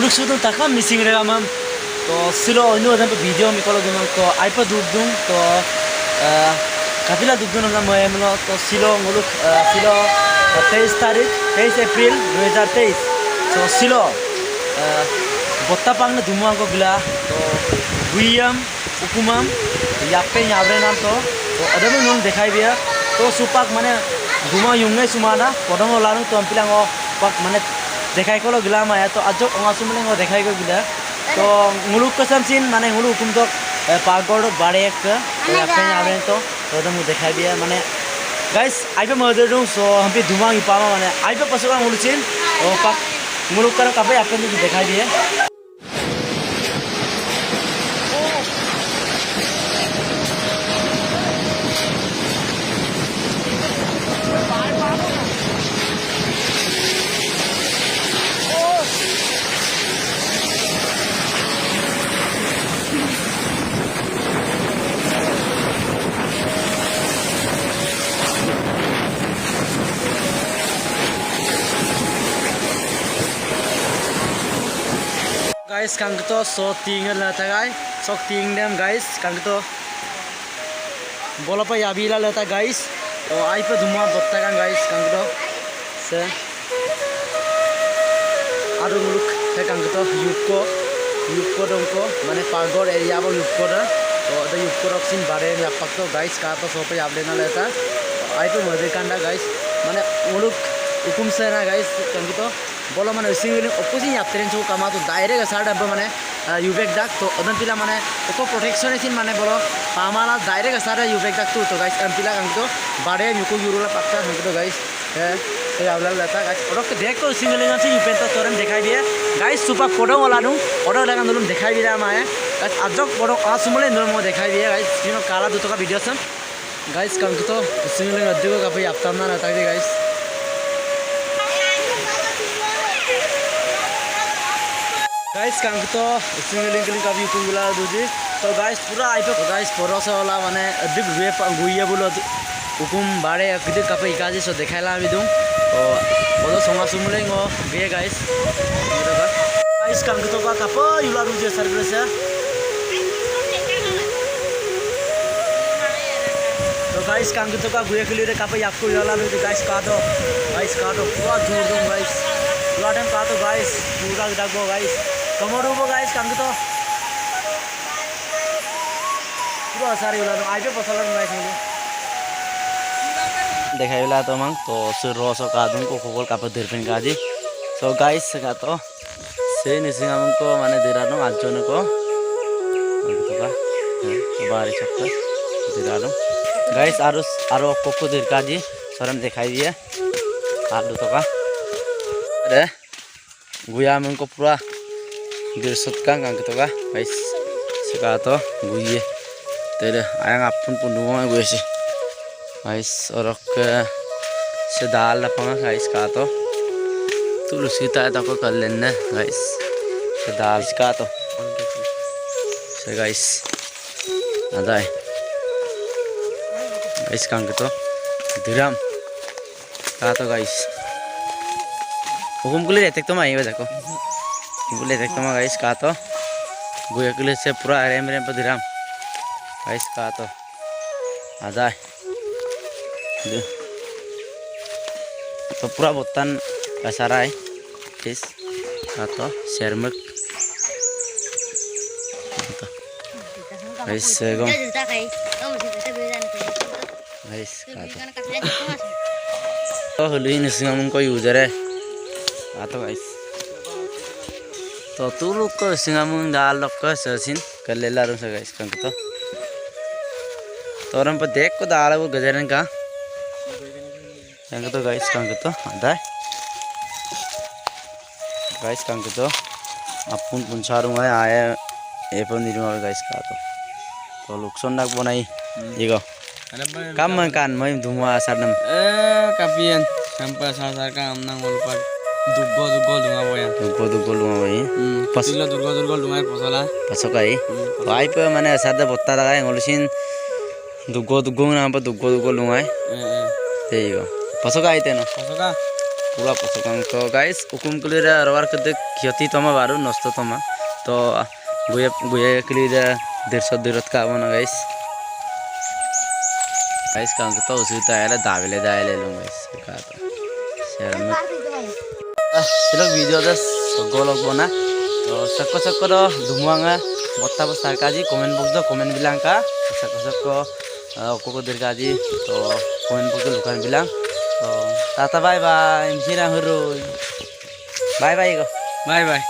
nguluk sudung takam missing rega mam to silo inu ada video mi kalau dunang to ipa dudung to kapila dudung nang mo emlo to silo nguluk silo 23 तारीख 23 अप्रैल 2023 so silo botta pang na dumang ko bila to guiyam ukumam yappe nyabre nam to ada mo nung dekhai bia to supak mane duma yungai sumana podong olarung to ampilang o pak mane dekhai ko lo gila ma ya to ajok onga sumle ngo dekhai ko gila to nguluk kasam sin mane nguluk ukum to pagod bare ek yappe nyabre to ada mo dekhai bia mane guys aipe mother dong so hampi duma ipama mane aipe pasuka ngulucin o pak nguluk karo kape yappe ni dekhai bia guys kang to so tinggal la tagai sok ting dem guys kang to bola pa yabila lata guys to ai pa dhuma botta kan guys kang to se aru muluk se kang to yukko dongko mane pagor area ba yukko da to the yukko roxin bare yapak to guys ka to so pa yable na lata ai pa mode kanda guys mane muluk ukum se na guys kang to बोलो माने single opposite यात्रेन जो कमा तो direct side अब माने यूबेक डाक तो अदन पिला माने एको प्रोटेक्शन है माने बोलो पामाला डायरेक्ट साइड यूबेक डाक तो गाइस एम पिला हम तो बारे नुको यूरोला पक्का हम तो गाइस ये आवला लेता गाइस और के देख तो सिंगल ना से यूपेन तो तोरन दिखाई दिए गाइस सुपर फोटो वाला दूं ऑर्डर लगा नलुम दिखाई दिया माए गाइस अजक बड़ो आसुमले नलुम दिखाई दिए गाइस जिनो काला दुतो का वीडियो सन गाइस कम तो सिंगल अद्दो का भाई आपता ना रहता है गाइस गाइस कांग तो सिंगलिंग का भी कुंगला दूजी तो गाइस पूरा आइपे गाइस परोसे वाला माने अधिक वे गुइया बोलो हुकुम बारे किदे कापे इकाजी सो देखाइला आमी दूं तो बोलो सोमा सुमले ngo बे गाइस गाइस कांग तो का कापा युला दूजे सर्विस है तो गाइस कांग तो का गुइया के लिए कापे आपको युला दूजे गाइस का तो पूरा जोर दूं गाइस लाटन का तो गाइस पूरा डागो गाइस कमोडो वो गाइस कांग तो पूरा सारी उला आइपे पसलन गाइस मुझे देखाइला तो मंग तो से रोसो कादुन को खोल कापे दिरपिन काजी सो गाइस का तो से निसिंग हमको माने दिरानो आजोन को तो का बारी सकता दिरानो गाइस आरो कोको दिर काजी सरम दिखाई दिए आलू तो का अरे गुया मन को पूरा दिरसत का तो का गाइस सका तो गुये तेरे आयंग अपन पुनुआ गुयसे गाइस और से दाल लपंगा गाइस का तो तुलसी ता तो कर लेना गाइस से दाल का तो से गाइस अदाय गाइस कांग तो दिराम का तो गाइस हुकुम कुले देख तो मैं आइए जाको कुले देख तो मैं गाइस का तो गुया कुले से पूरा रेम पर दिराम गाइस का तो आजा तो पूरा बोतन का सारा है इस का तो शर्मक गाइस गो गाइस का तो हलुई नसिंगम को यूजर है तो गाइस तो तू लोग को सिंगामुंग दाल लोग को सर्चिन कर ले ला रूम से गाइस कंक तो और हम पर देख को दाल वो गजरन का कंक तो गाइस कंक तो आधा गाइस कंक तो अपन पुंचारू में आया ये पर निरुमा गाइस का तो लुक्सन नाक बनाई ये को काम में कान मैं धुआं सारनम kapian sampai saat ka amnang ulpat dugo dunga boya pasila dugo dunga pasala pasokai to ai pe mane sada botta daga ngolusin dugo na pa dugo lungai teigo pasokai teno pasoka পুরা পছকাং তো guys উকুম কুলিরা rubber কতে ক্ষতি তমা Bahru নষ্ট তমা তো গুয়ে গুয়ে কুলিরা 150 দূরত কা বনা গাইস গাইস কাং তো উসুতা আলা দাবেলে লুং গাইস কা তো share May silok video das golok bona to sakko dumuanga botta basta kaji comment box do comment bilang ka sakko koko dirgaji to comment box lukan bilang to tata bye bye msira huru bye bye go bye bye